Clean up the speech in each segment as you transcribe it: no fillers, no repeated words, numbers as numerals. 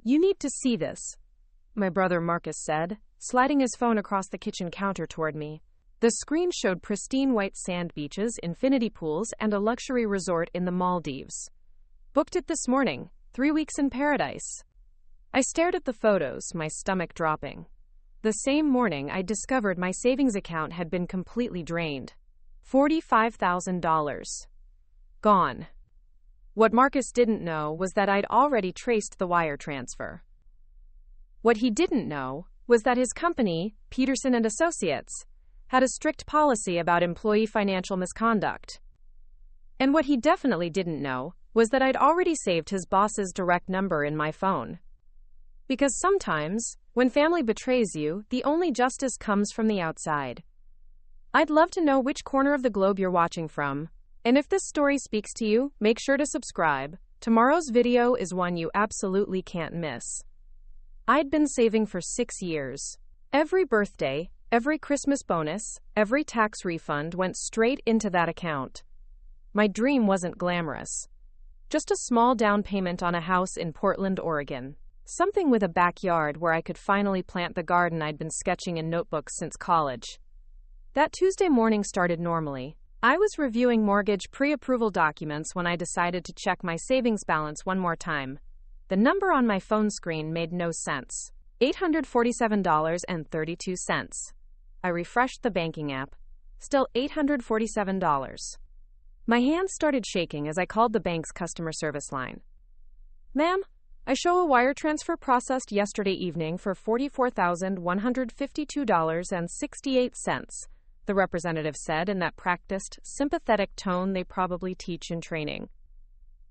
"You need to see this," my brother Marcus said, sliding his phone across the kitchen counter toward me. The screen showed pristine white sand beaches, infinity pools, and a luxury resort in the Maldives. "Booked it this morning. 3 weeks in paradise." I stared at the photos, my stomach dropping. The same morning, I discovered my savings account had been completely drained. $45,000. Gone. What Marcus didn't know was that I'd already traced the wire transfer. What he didn't know was that his company, Peterson & Associates, had a strict policy about employee financial misconduct. And what he definitely didn't know was that I'd already saved his boss's direct number in my phone. Because sometimes, when family betrays you, the only justice comes from the outside. I'd love to know which corner of the globe you're watching from. And if this story speaks to you, make sure to subscribe. Tomorrow's video is one you absolutely can't miss. I'd been saving for 6 years. Every birthday, every Christmas bonus, every tax refund went straight into that account. My dream wasn't glamorous. Just a small down payment on a house in Portland, Oregon. Something with a backyard where I could finally plant the garden I'd been sketching in notebooks since college. That Tuesday morning started normally. I was reviewing mortgage pre-approval documents when I decided to check my savings balance one more time. The number on my phone screen made no sense. $847.32. I refreshed the banking app. Still $847. My hands started shaking as I called the bank's customer service line. "Ma'am, I show a wire transfer processed yesterday evening for $44,152.68, the representative said in that practiced, sympathetic tone they probably teach in training.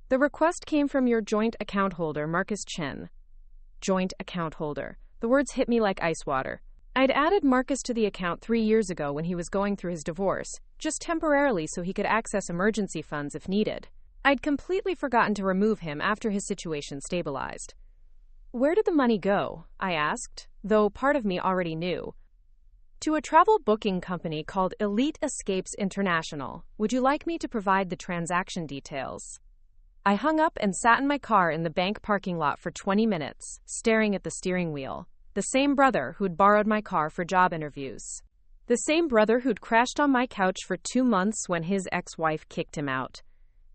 "The request came from your joint account holder, Marcus Chen." Joint account holder. The words hit me like ice water. I'd added Marcus to the account 3 years ago when he was going through his divorce, just temporarily so he could access emergency funds if needed. I'd completely forgotten to remove him after his situation stabilized. "Where did the money go?" I asked, though part of me already knew. "To a travel booking company called Elite Escapes International. Would you like me to provide the transaction details?" I hung up and sat in my car in the bank parking lot for 20 minutes, staring at the steering wheel. The same brother who'd borrowed my car for job interviews. The same brother who'd crashed on my couch for 2 months when his ex-wife kicked him out.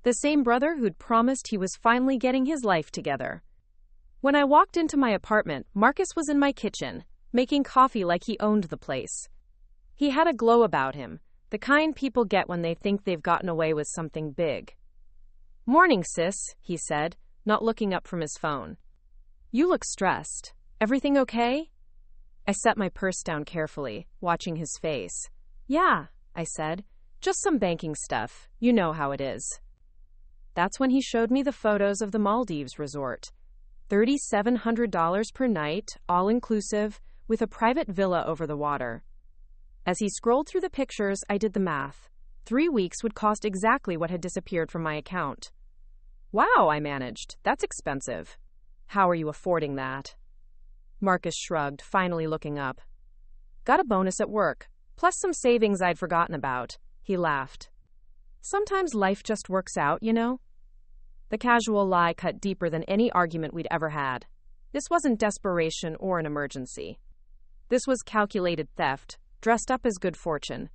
The same brother who'd promised he was finally getting his life together. When I walked into my apartment, Marcus was in my kitchen, making coffee like he owned the place. He had a glow about him, the kind people get when they think they've gotten away with something big. "Morning, sis," he said, not looking up from his phone. "You look stressed. Everything okay?" I set my purse down carefully, watching his face. "Yeah," I said, "just some banking stuff. You know how it is." That's when he showed me the photos of the Maldives resort. $3,700 per night, all-inclusive, with a private villa over the water. As he scrolled through the pictures, I did the math. 3 weeks would cost exactly what had disappeared from my account. "Wow," I managed. "That's expensive." "How are you affording that?" Marcus shrugged, finally looking up. "Got a bonus at work, plus some savings I'd forgotten about." He laughed. "Sometimes life just works out, you know?" The casual lie cut deeper than any argument we'd ever had. This wasn't desperation or an emergency. This was calculated theft, dressed up as good fortune.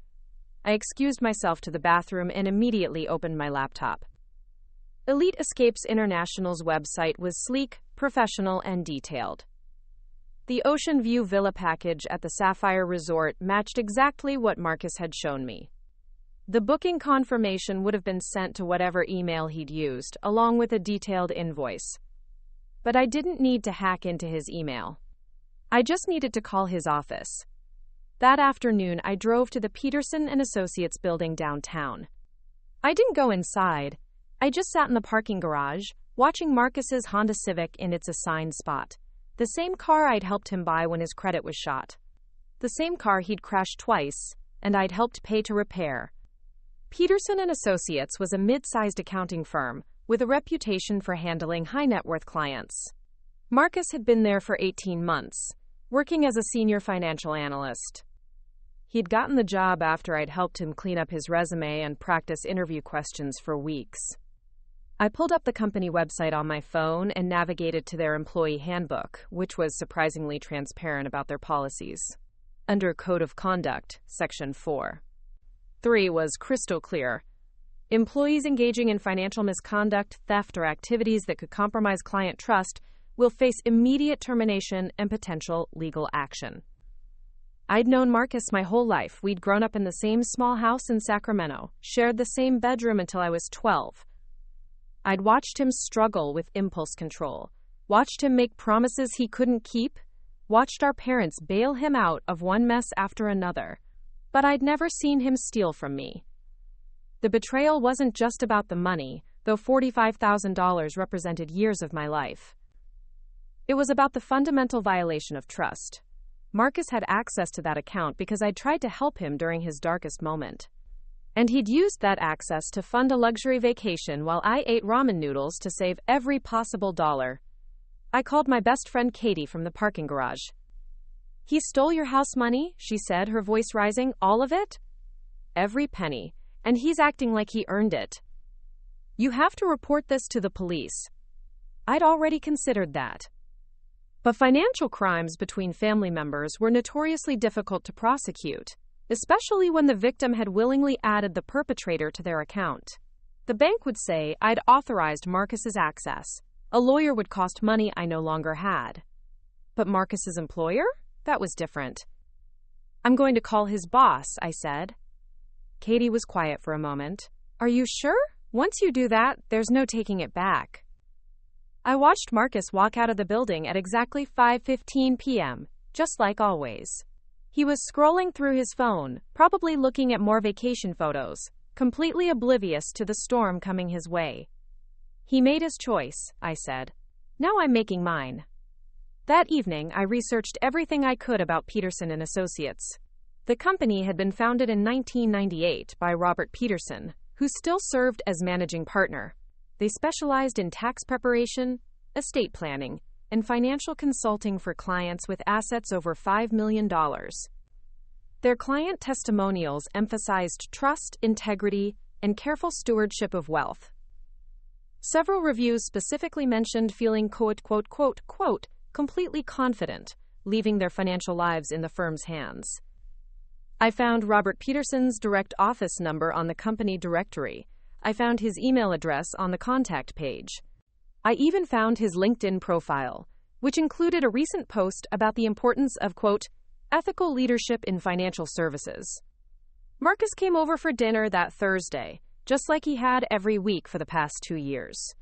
I excused myself to the bathroom and immediately opened my laptop. Elite Escapes International's website was sleek, professional, and detailed. The Ocean View Villa package at the Sapphire Resort matched exactly what Marcus had shown me. The booking confirmation would have been sent to whatever email he'd used, along with a detailed invoice. But I didn't need to hack into his email. I just needed to call his office. That afternoon, I drove to the Peterson & Associates building downtown. I didn't go inside. I just sat in the parking garage, watching Marcus's Honda Civic in its assigned spot. The same car I'd helped him buy when his credit was shot. The same car he'd crashed twice, and I'd helped pay to repair. Peterson & Associates was a mid-sized accounting firm with a reputation for handling high-net-worth clients. Marcus had been there for 18 months, working as a senior financial analyst. He'd gotten the job after I'd helped him clean up his resume and practice interview questions for weeks. I pulled up the company website on my phone and navigated to their employee handbook, which was surprisingly transparent about their policies. Under Code of Conduct, Section 4.3 was crystal clear. Employees engaging in financial misconduct, theft, or activities that could compromise client trust will face immediate termination and potential legal action. I'd known Marcus my whole life. We'd grown up in the same small house in Sacramento, shared the same bedroom until I was 12. I'd watched him struggle with impulse control, watched him make promises he couldn't keep, watched our parents bail him out of one mess after another. But I'd never seen him steal from me. The betrayal wasn't just about the money, though $45,000 represented years of my life. It was about the fundamental violation of trust. Marcus had access to that account because I'd tried to help him during his darkest moment. And he'd used that access to fund a luxury vacation while I ate ramen noodles to save every possible dollar. I called my best friend Katie from the parking garage. "He stole your house money," she said, her voice rising. "All of it?" "Every penny. And he's acting like he earned it." "You have to report this to the police." I'd already considered that. But financial crimes between family members were notoriously difficult to prosecute, especially when the victim had willingly added the perpetrator to their account. The bank would say I'd authorized Marcus's access. A lawyer would cost money I no longer had. But Marcus's employer? That was different. "I'm going to call his boss," I said. Katie was quiet for a moment. "Are you sure? Once you do that, there's no taking it back." I watched Marcus walk out of the building at exactly 5:15 p.m., just like always. He was scrolling through his phone, probably looking at more vacation photos, completely oblivious to the storm coming his way. "He made his choice," I said. "Now I'm making mine." That evening, I researched everything I could about Peterson and Associates. The company had been founded in 1998 by Robert Peterson, who still served as managing partner. They specialized in tax preparation, estate planning, and financial consulting for clients with assets over $5 million. Their client testimonials emphasized trust, integrity, and careful stewardship of wealth. Several reviews specifically mentioned feeling quote, completely confident, leaving their financial lives in the firm's hands. I found Robert Peterson's direct office number on the company directory. I found his email address on the contact page. I even found his LinkedIn profile, which included a recent post about the importance of, quote, ethical leadership in financial services. Marcus came over for dinner that Thursday, just like he had every week for the past 2 years.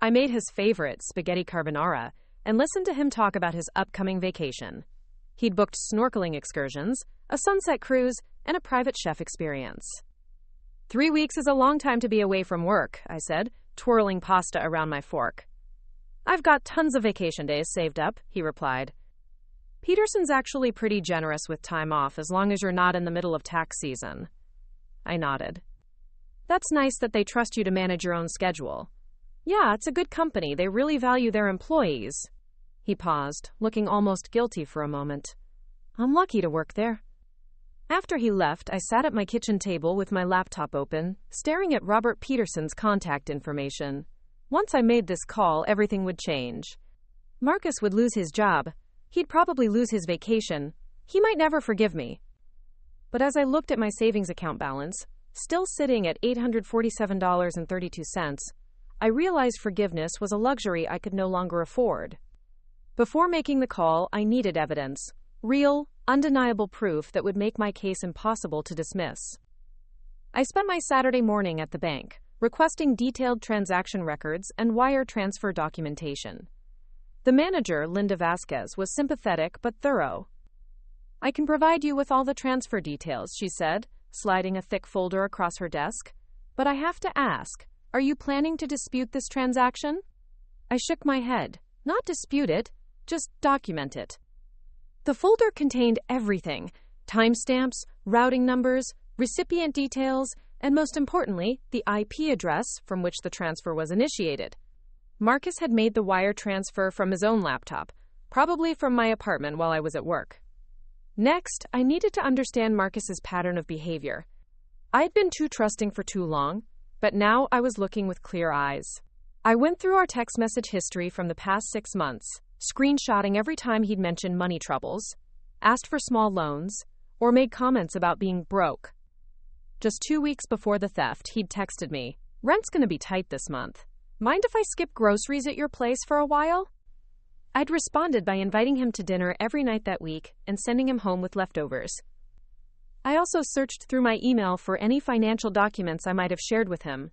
I made his favorite, spaghetti carbonara, and listened to him talk about his upcoming vacation. He'd booked snorkeling excursions, a sunset cruise, and a private chef experience. 3 weeks is a long time to be away from work, I said, twirling pasta around my fork. I've got tons of vacation days saved up, he replied. Peterson's actually pretty generous with time off as long as you're not in the middle of tax season. I nodded. That's nice that they trust you to manage your own schedule. Yeah, it's a good company. They really value their employees. He paused, looking almost guilty for a moment. I'm lucky to work there. After he left, I sat at my kitchen table with my laptop open, staring at Robert Peterson's contact information. Once I made this call, everything would change. Marcus would lose his job. He'd probably lose his vacation. He might never forgive me. But as I looked at my savings account balance, still sitting at $847.32, I realized forgiveness was a luxury I could no longer afford. Before making the call, I needed evidence. Real, undeniable proof that would make my case impossible to dismiss. I spent my Saturday morning at the bank, requesting detailed transaction records and wire transfer documentation. The manager, Linda Vasquez, was sympathetic but thorough. I can provide you with all the transfer details, she said, sliding a thick folder across her desk. But I have to ask, are you planning to dispute this transaction? I shook my head. Not dispute it, just document it. The folder contained everything: timestamps, routing numbers, recipient details, and most importantly, the IP address from which the transfer was initiated. Marcus had made the wire transfer from his own laptop, probably from my apartment while I was at work. Next, I needed to understand Marcus's pattern of behavior. I had been too trusting for too long, but now I was looking with clear eyes. I went through our text message history from the past 6 months, screenshotting every time he'd mentioned money troubles, asked for small loans, or made comments about being broke. Just 2 weeks before the theft, he'd texted me, "Rent's gonna be tight this month. Mind if I skip groceries at your place for a while?" I'd responded by inviting him to dinner every night that week and sending him home with leftovers. I also searched through my email for any financial documents I might have shared with him.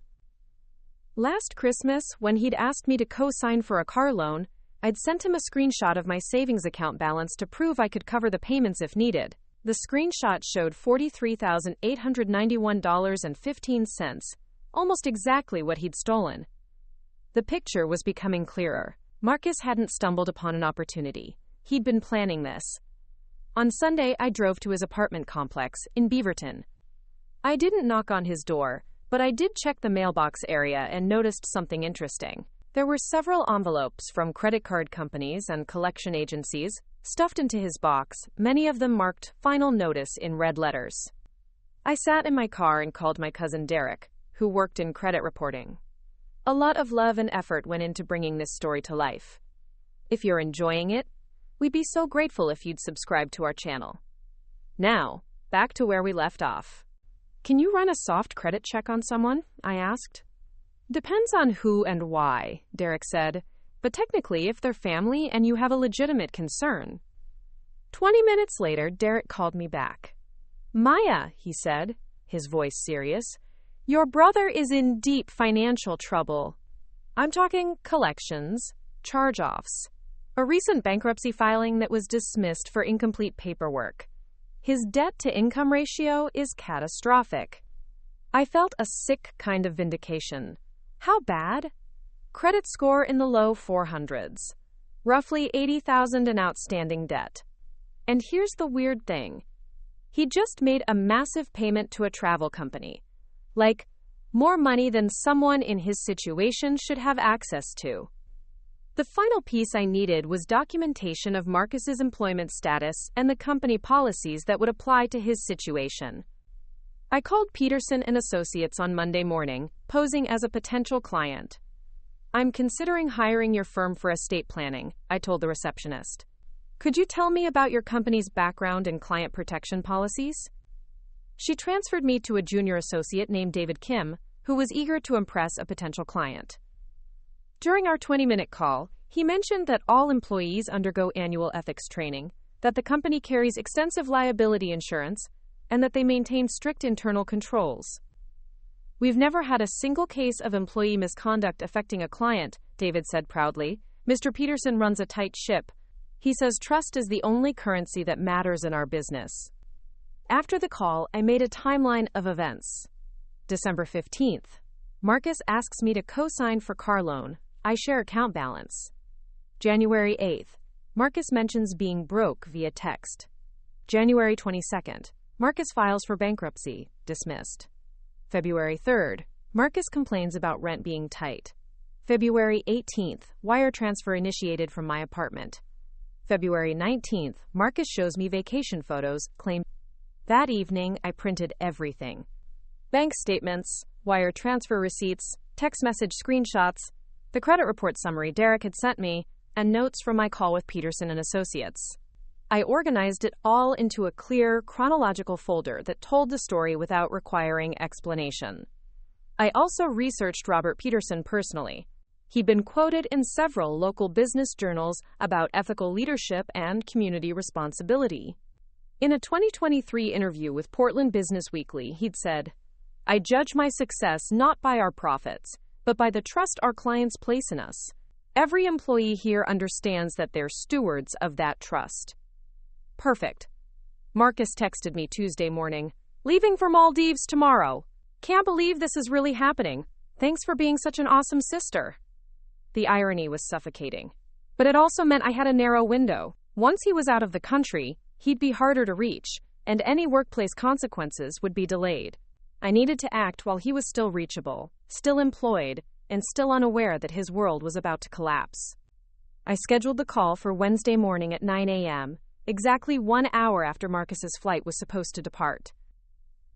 Last Christmas, when he'd asked me to co-sign for a car loan, I'd sent him a screenshot of my savings account balance to prove I could cover the payments if needed. The screenshot showed $43,891.15, almost exactly what he'd stolen. The picture was becoming clearer. Marcus hadn't stumbled upon an opportunity. He'd been planning this. On Sunday, I drove to his apartment complex in Beaverton. I didn't knock on his door, but I did check the mailbox area and noticed something interesting. There were several envelopes from credit card companies and collection agencies stuffed into his box, many of them marked "Final Notice" in red letters. I sat in my car and called my cousin Derek, who worked in credit reporting. A lot of love and effort went into bringing this story to life. If you're enjoying it, we'd be so grateful if you'd subscribe to our channel. Now, back to where we left off. "Can you run a soft credit check on someone?" I asked. "Depends on who and why," Derek said, "but technically if they're family and you have a legitimate concern." 20 minutes later, Derek called me back. "Maya," he said, his voice serious, "your brother is in deep financial trouble. I'm talking collections, charge-offs, a recent bankruptcy filing that was dismissed for incomplete paperwork. His debt-to-income ratio is catastrophic." I felt a sick kind of vindication. How bad? Credit score in the low 400s. Roughly $80,000 in outstanding debt. And here's the weird thing. He just made a massive payment to a travel company. Like, more money than someone in his situation should have access to. The final piece I needed was documentation of Marcus's employment status and the company policies that would apply to his situation. I called Peterson and Associates on Monday morning, posing as a potential client. "I'm considering hiring your firm for estate planning," I told the receptionist. "Could you tell me about your company's background and client protection policies?" She transferred me to a junior associate named David Kim, who was eager to impress a potential client. During our 20-minute call, he mentioned that all employees undergo annual ethics training, that the company carries extensive liability insurance, and that they maintain strict internal controls. "We've never had a single case of employee misconduct affecting a client," David said proudly. "Mr. Peterson runs a tight ship. He says trust is the only currency that matters in our business." After the call, I made a timeline of events. December 15th. Marcus asks me to co-sign for car loan. I share account balance. January 8th. Marcus mentions being broke via text. January 22nd. Marcus files for bankruptcy. Dismissed. February 3rd. Marcus complains about rent being tight. February 18th. Wire transfer initiated from my apartment. February 19th. Marcus shows me vacation photos, claimed. That evening, I printed everything. Bank statements, wire transfer receipts, text message screenshots, the credit report summary Derek had sent me, and notes from my call with Peterson and Associates. I organized it all into a clear, chronological folder that told the story without requiring explanation. I also researched Robert Peterson personally. He'd been quoted in several local business journals about ethical leadership and community responsibility. In a 2023 interview with Portland Business Weekly, he'd said, "I judge my success not by our profits, but by the trust our clients place in us. Every employee here understands that they're stewards of that trust." Perfect. Marcus texted me Tuesday morning, "Leaving for Maldives tomorrow. Can't believe this is really happening. Thanks for being such an awesome sister." The irony was suffocating. But it also meant I had a narrow window. Once he was out of the country, he'd be harder to reach, and any workplace consequences would be delayed. I needed to act while he was still reachable, still employed, and still unaware that his world was about to collapse. I scheduled the call for Wednesday morning at 9 a.m., exactly 1 hour after Marcus's flight was supposed to depart.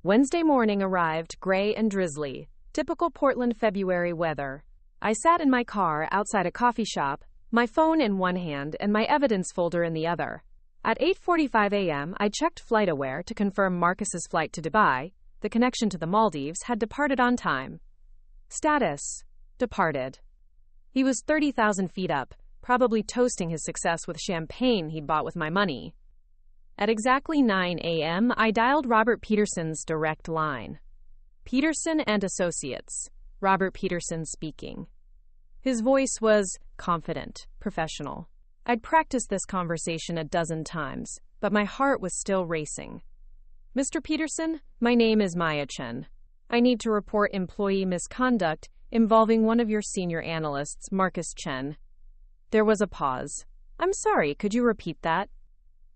Wednesday morning arrived gray and drizzly, typical Portland February weather. I sat in my car outside a coffee shop, my phone in one hand and my evidence folder in the other. At 8:45 a.m., I checked FlightAware to confirm Marcus's flight to Dubai. The connection to the Maldives had departed on time. Status: departed. He was 30,000 feet up, probably toasting his success with champagne he'd bought with my money. At exactly 9 a.m., I dialed Robert Peterson's direct line. Peterson and Associates. Robert Peterson speaking. His voice was confident, professional. I'd practiced this conversation a dozen times, but my heart was still racing. Mr. Peterson, my name is Maya Chen. I need to report employee misconduct involving one of your senior analysts, Marcus Chen. There was a pause. I'm sorry, could you repeat that?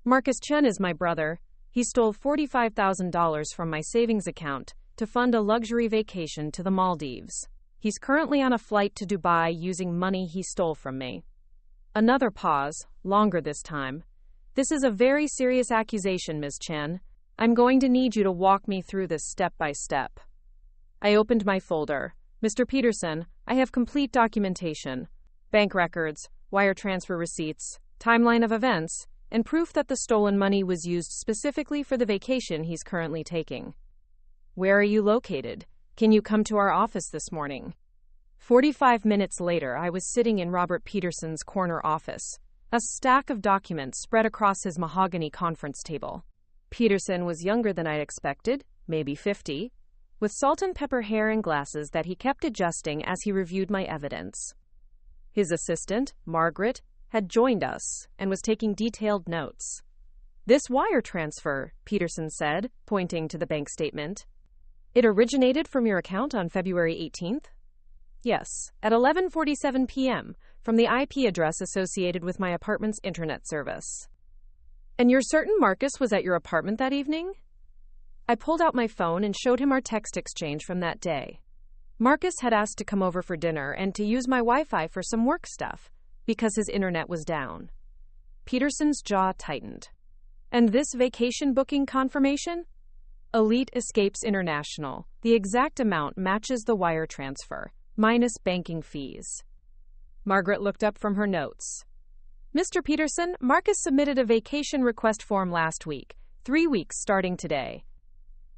Marcus Chen is my brother. He stole $45,000 from my savings account to fund a luxury vacation to the Maldives. He's currently on a flight to Dubai using money he stole from me. Another pause, longer this time. This is a very serious accusation, Ms. Chen. I'm going to need you to walk me through this step by step. I opened my folder. Mr. Peterson, I have complete documentation. Bank records, wire transfer receipts, timeline of events, and proof that the stolen money was used specifically for the vacation he's currently taking. Where are you located? Can you come to our office this morning? 45 minutes later, I was sitting in Robert Peterson's corner office, a stack of documents spread across his mahogany conference table. Peterson was younger than I'd expected, maybe 50, with salt and pepper hair and glasses that he kept adjusting as he reviewed my evidence. His assistant, Margaret, had joined us and was taking detailed notes. This wire transfer, Peterson said, pointing to the bank statement. It originated from your account on February 18th? Yes, at 11:47 p.m., from the IP address associated with my apartment's internet service. And you're certain Marcus was at your apartment that evening? I pulled out my phone and showed him our text exchange from that day. Marcus had asked to come over for dinner and to use my Wi-Fi for some work stuff, because his internet was down. Peterson's jaw tightened. And this vacation booking confirmation? Elite Escapes International. The exact amount matches the wire transfer, minus banking fees. Margaret looked up from her notes. Mr. Peterson, Marcus submitted a vacation request form last week, 3 weeks starting today.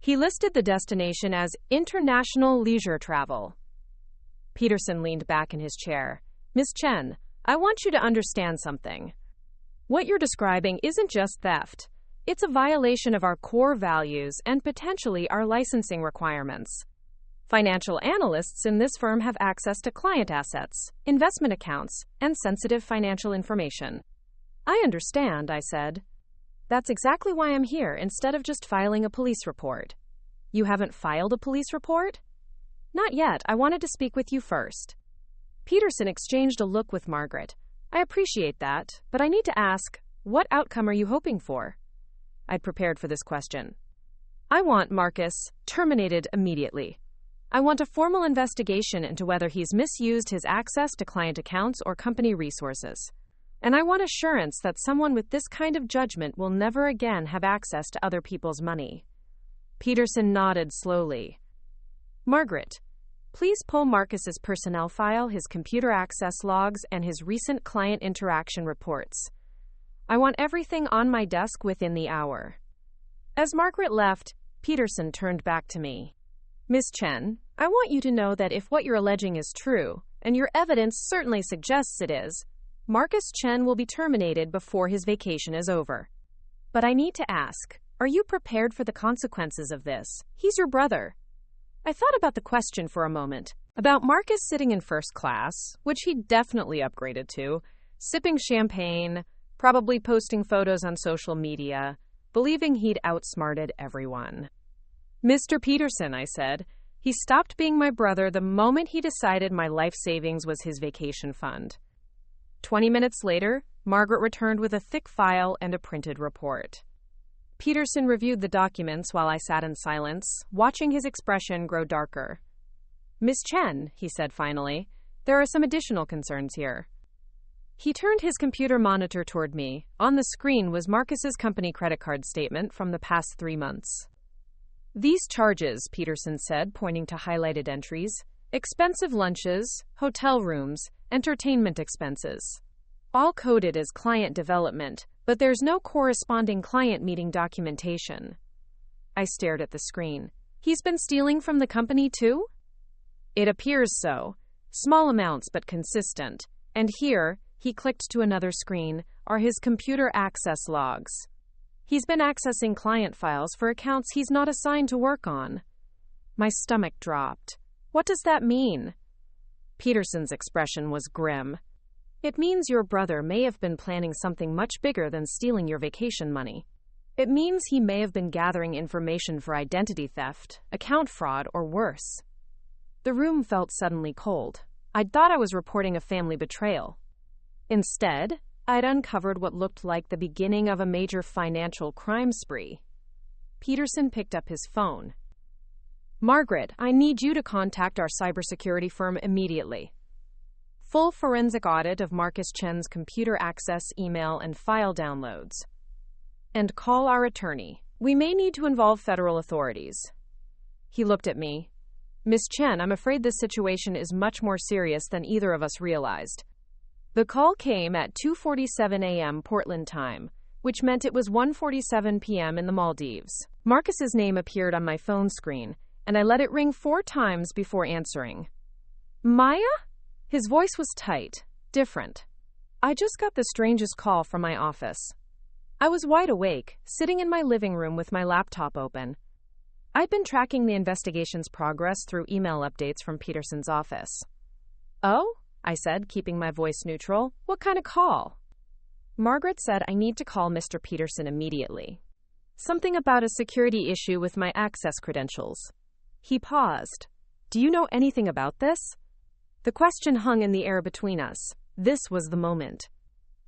He listed the destination as international leisure travel. Peterson leaned back in his chair. Ms. Chen, I want you to understand something. What you're describing isn't just theft. It's a violation of our core values and potentially our licensing requirements. Financial analysts in this firm have access to client assets, investment accounts, and sensitive financial information. I understand, I said. That's exactly why I'm here, instead of just filing a police report. You haven't filed a police report? Not yet. I wanted to speak with you first. Peterson exchanged a look with Margaret. I appreciate that, but I need to ask, what outcome are you hoping for? I'd prepared for this question. I want Marcus terminated immediately. I want a formal investigation into whether he's misused his access to client accounts or company resources. And I want assurance that someone with this kind of judgment will never again have access to other people's money. Peterson nodded slowly. Margaret, please pull Marcus's personnel file, his computer access logs, and his recent client interaction reports. I want everything on my desk within the hour. As Margaret left, Peterson turned back to me. Ms. Chen, I want you to know that if what you're alleging is true, and your evidence certainly suggests it is, Marcus Chen will be terminated before his vacation is over. But I need to ask, are you prepared for the consequences of this? He's your brother. I thought about the question for a moment, about Marcus sitting in first class, which he definitely upgraded to, sipping champagne, probably posting photos on social media, believing he'd outsmarted everyone. Mr. Peterson, I said, he stopped being my brother the moment he decided my life savings was his vacation fund. 20 minutes later, Margaret returned with a thick file and a printed report. Peterson reviewed the documents while I sat in silence, watching his expression grow darker. Miss Chen, he said finally, there are some additional concerns here. He turned his computer monitor toward me. On the screen was Marcus's company credit card statement from the past 3 months. These charges, Peterson said, pointing to highlighted entries, expensive lunches, hotel rooms, entertainment expenses. All coded as client development, but there's no corresponding client meeting documentation. I stared at the screen. He's been stealing from the company too? It appears so. Small amounts but consistent. And here, he clicked to another screen, are his computer access logs. He's been accessing client files for accounts he's not assigned to work on. My stomach dropped. What does that mean? Peterson's expression was grim. It means your brother may have been planning something much bigger than stealing your vacation money. It means he may have been gathering information for identity theft, account fraud, or worse. The room felt suddenly cold. I'd thought I was reporting a family betrayal. Instead, I'd uncovered what looked like the beginning of a major financial crime spree. Peterson picked up his phone. Margaret, I need you to contact our cybersecurity firm immediately. Full forensic audit of Marcus Chen's computer access, email, and file downloads. And call our attorney. We may need to involve federal authorities. He looked at me. Miss Chen, I'm afraid this situation is much more serious than either of us realized. The call came at 2:47 a.m. Portland time, which meant it was 1:47 p.m. in the Maldives. Marcus's name appeared on my phone screen, and I let it ring 4 times before answering. Maya? His voice was tight, different. I just got the strangest call from my office. I was wide awake, sitting in my living room with my laptop open. I'd been tracking the investigation's progress through email updates from Peterson's office. Oh? I said, keeping my voice neutral. What kind of call? Margaret said I need to call Mr. Peterson immediately. Something about a security issue with my access credentials. He paused. Do you know anything about this? The question hung in the air between us. This was the moment.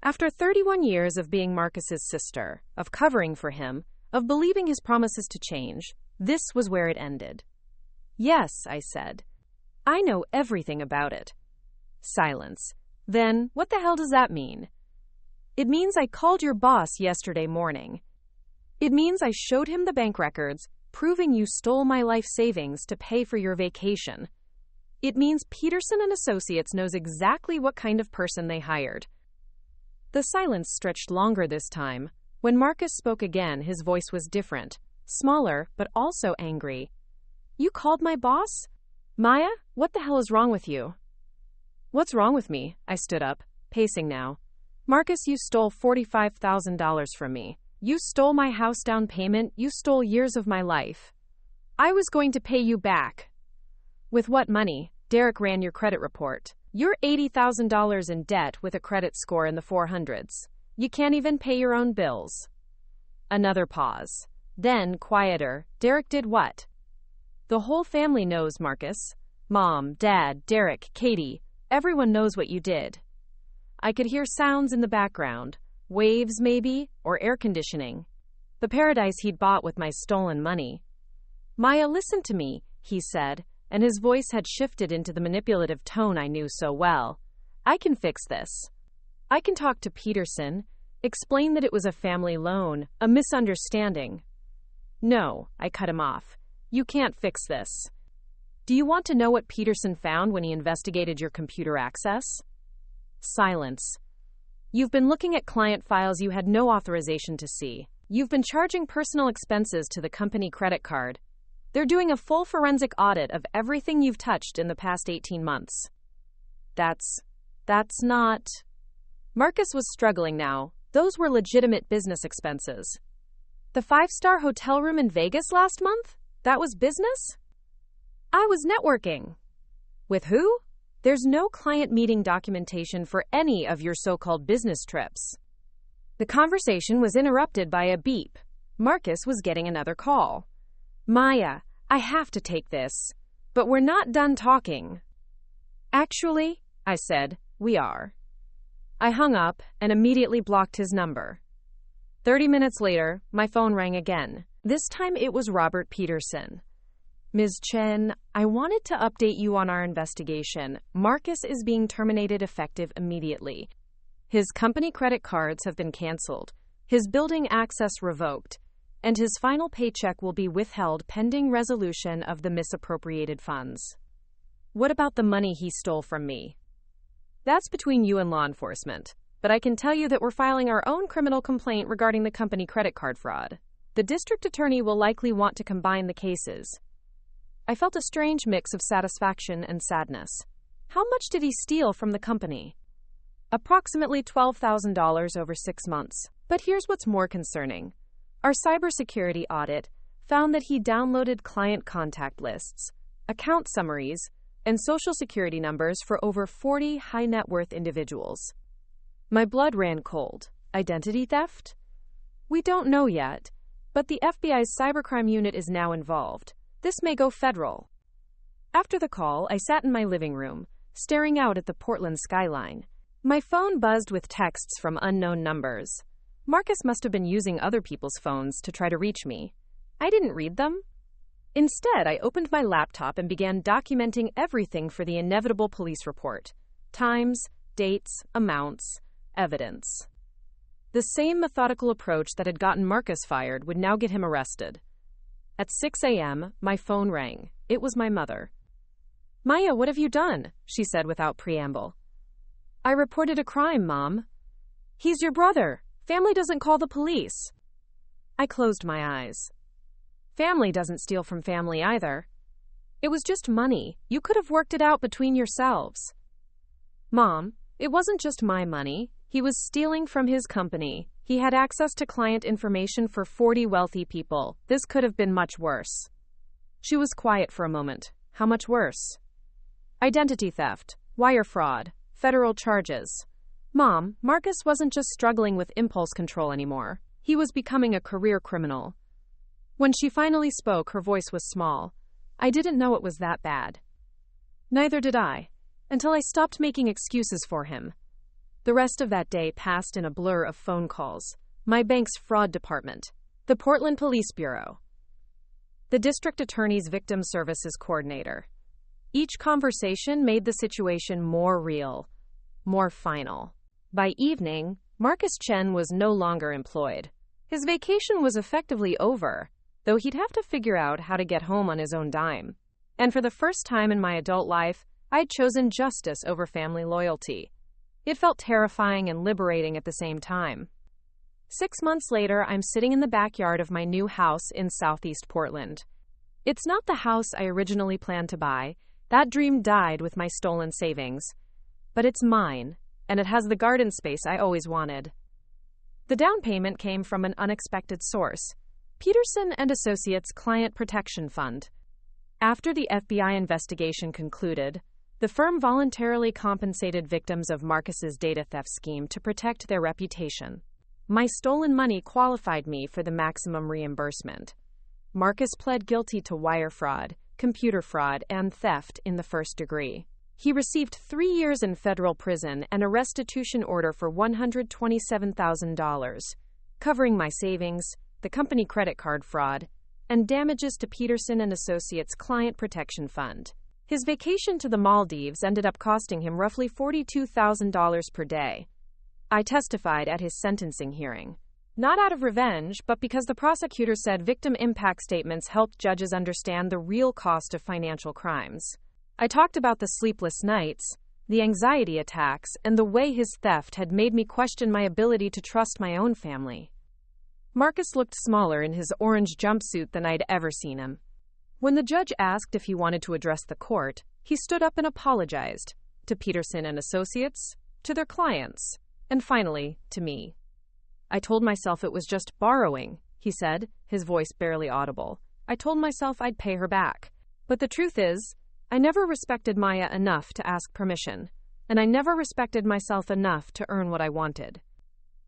After 31 years of being Marcus's sister, of covering for him, of believing his promises to change, this was where it ended. Yes, I said. I know everything about it. Silence. Then, what the hell does that mean? It means I called your boss yesterday morning. It means I showed him the bank records, proving you stole my life savings to pay for your vacation. It means Peterson and Associates knows exactly what kind of person they hired. The silence stretched longer this time. When Marcus spoke again, his voice was different, smaller, but also angry. You called my boss? Maya, what the hell is wrong with you? What's wrong with me? I stood up, pacing now. Marcus, you stole $45,000 from me. You stole my house down payment. You stole years of my life. I was going to pay you back. With what money? Derek ran your credit report. You're $80,000 in debt with a credit score in the 400s. You can't even pay your own bills. Another pause. Then, quieter, Derek did what? The whole family knows, Marcus. Mom, Dad, Derek, Katie. Everyone knows what you did. I could hear sounds in the background. Waves, maybe, or air conditioning. The paradise he'd bought with my stolen money. Maya, listen to me, he said, and his voice had shifted into the manipulative tone I knew so well. I can fix this. I can talk to Peterson, explain that it was a family loan, a misunderstanding. No, I cut him off. You can't fix this. Do you want to know what Peterson found when he investigated your computer access? Silence. You've been looking at client files you had no authorization to see. You've been charging personal expenses to the company credit card. They're doing a full forensic audit of everything you've touched in the past 18 months. That's not... Marcus was struggling now. Those were legitimate business expenses. The 5-star hotel room in Vegas last month? That was business? I was networking. With who? There's no client meeting documentation for any of your so-called business trips. The conversation was interrupted by a beep. Marcus was getting another call. Maya, I have to take this. But we're not done talking. Actually, I said, we are. I hung up and immediately blocked his number. 30 minutes later, my phone rang again. This time it was Robert Peterson. Ms. Chen, I wanted to update you on our investigation. Marcus is being terminated effective immediately. His company credit cards have been canceled, his building access revoked, and his final paycheck will be withheld pending resolution of the misappropriated funds. What about the money he stole from me? That's between you and law enforcement, but I can tell you that we're filing our own criminal complaint regarding the company credit card fraud. The district attorney will likely want to combine the cases. I felt a strange mix of satisfaction and sadness. How much did he steal from the company? Approximately $12,000 over 6 months. But here's what's more concerning. Our cybersecurity audit found that he downloaded client contact lists, account summaries, and social security numbers for over 40 high-net-worth individuals. My blood ran cold. Identity theft? We don't know yet, but the FBI's cybercrime unit is now involved. This may go federal. After the call, I sat in my living room, staring out at the Portland skyline. My phone buzzed with texts from unknown numbers. Marcus must have been using other people's phones to try to reach me. I didn't read them. Instead, I opened my laptop and began documenting everything for the inevitable police report. Times, dates, amounts, evidence. The same methodical approach that had gotten Marcus fired would now get him arrested. At 6 a.m., my phone rang. It was my mother. "Maya, what have you done?" she said without preamble. "I reported a crime, Mom." "He's your brother. Family doesn't call the police." I closed my eyes. Family doesn't steal from family either. It was just money. You could have worked it out between yourselves. Mom, it wasn't just my money. He was stealing from his company. He had access to client information for 40 wealthy people. This could have been much worse. She was quiet for a moment. How much worse? Identity theft, wire fraud, federal charges. Mom, Marcus wasn't just struggling with impulse control anymore. He was becoming a career criminal. When she finally spoke, her voice was small. I didn't know it was that bad. Neither did I, until I stopped making excuses for him. The rest of that day passed in a blur of phone calls. My bank's fraud department, the Portland Police Bureau, the district attorney's victim services coordinator. Each conversation made the situation more real, more final. By evening, Marcus Chen was no longer employed. His vacation was effectively over, though he'd have to figure out how to get home on his own dime. And for the first time in my adult life, I'd chosen justice over family loyalty. It felt terrifying and liberating at the same time. 6 months later, I'm sitting in the backyard of my new house in Southeast Portland. It's not the house I originally planned to buy. That dream died with my stolen savings. But it's mine, and it has the garden space I always wanted. The down payment came from an unexpected source, Peterson and Associates Client Protection Fund. After the FBI investigation concluded, the firm voluntarily compensated victims of Marcus's data theft scheme to protect their reputation. My stolen money qualified me for the maximum reimbursement. Marcus pled guilty to wire fraud, computer fraud, and theft in the first degree. He received 3 years in federal prison and a restitution order for $127,000, covering my savings, the company credit card fraud, and damages to Peterson and Associates Client Protection Fund. His vacation to the Maldives ended up costing him roughly $42,000 per day. I testified at his sentencing hearing. Not out of revenge, but because the prosecutor said victim impact statements helped judges understand the real cost of financial crimes. I talked about the sleepless nights, the anxiety attacks, and the way his theft had made me question my ability to trust my own family. Marcus looked smaller in his orange jumpsuit than I'd ever seen him. When the judge asked if he wanted to address the court, he stood up and apologized, to Peterson and Associates, to their clients, and finally, to me. I told myself it was just borrowing, he said, his voice barely audible. I told myself I'd pay her back. But the truth is, I never respected Maya enough to ask permission, and I never respected myself enough to earn what I wanted.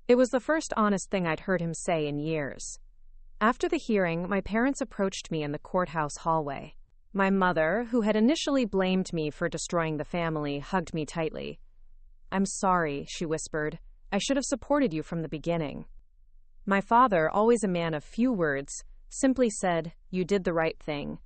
It was the first honest thing I'd heard him say in years. After the hearing, my parents approached me in the courthouse hallway. My mother, who had initially blamed me for destroying the family, hugged me tightly. "I'm sorry," she whispered. "I should have supported you from the beginning." My father, always a man of few words, simply said, "You did the right thing."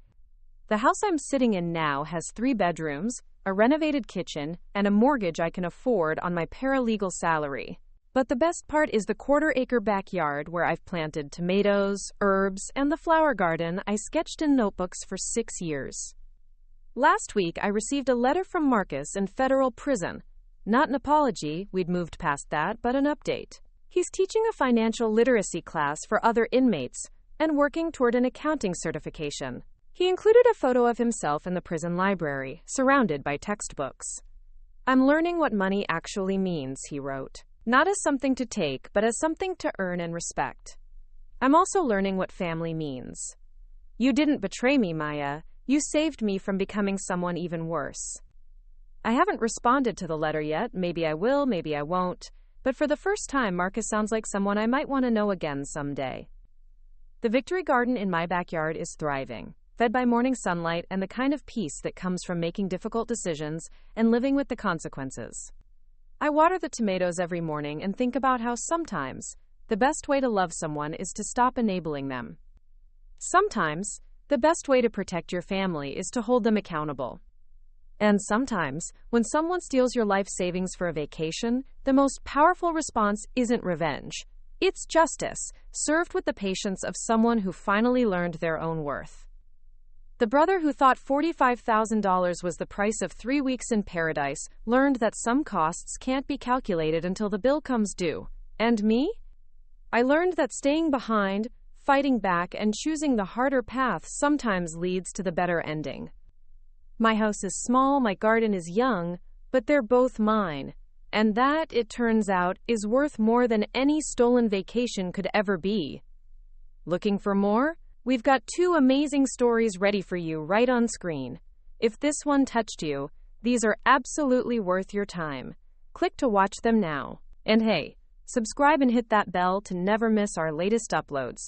The house I'm sitting in now has 3 bedrooms, a renovated kitchen, and a mortgage I can afford on my paralegal salary. But the best part is the quarter-acre backyard where I've planted tomatoes, herbs, and the flower garden I sketched in notebooks for 6 years. Last week, I received a letter from Marcus in federal prison. Not an apology, we'd moved past that, but an update. He's teaching a financial literacy class for other inmates and working toward an accounting certification. He included a photo of himself in the prison library, surrounded by textbooks. I'm learning what money actually means, he wrote. Not as something to take, but as something to earn and respect. I'm also learning what family means. You didn't betray me, Maya. You saved me from becoming someone even worse. I haven't responded to the letter yet. Maybe I will, maybe I won't. But for the first time, Marcus sounds like someone I might want to know again someday. The Victory Garden in my backyard is thriving, fed by morning sunlight and the kind of peace that comes from making difficult decisions and living with the consequences. I water the tomatoes every morning and think about how sometimes the best way to love someone is to stop enabling them. Sometimes the best way to protect your family is to hold them accountable. And sometimes, when someone steals your life savings for a vacation, the most powerful response isn't revenge. It's justice, served with the patience of someone who finally learned their own worth. The brother who thought $45,000 was the price of 3 weeks in paradise learned that some costs can't be calculated until the bill comes due. And me? I learned that staying behind, fighting back, and choosing the harder path sometimes leads to the better ending. My house is small, my garden is young, but they're both mine. And that, it turns out, is worth more than any stolen vacation could ever be. Looking for more? We've got 2 amazing stories ready for you right on screen. If this one touched you, these are absolutely worth your time. Click to watch them now. And hey, subscribe and hit that bell to never miss our latest uploads.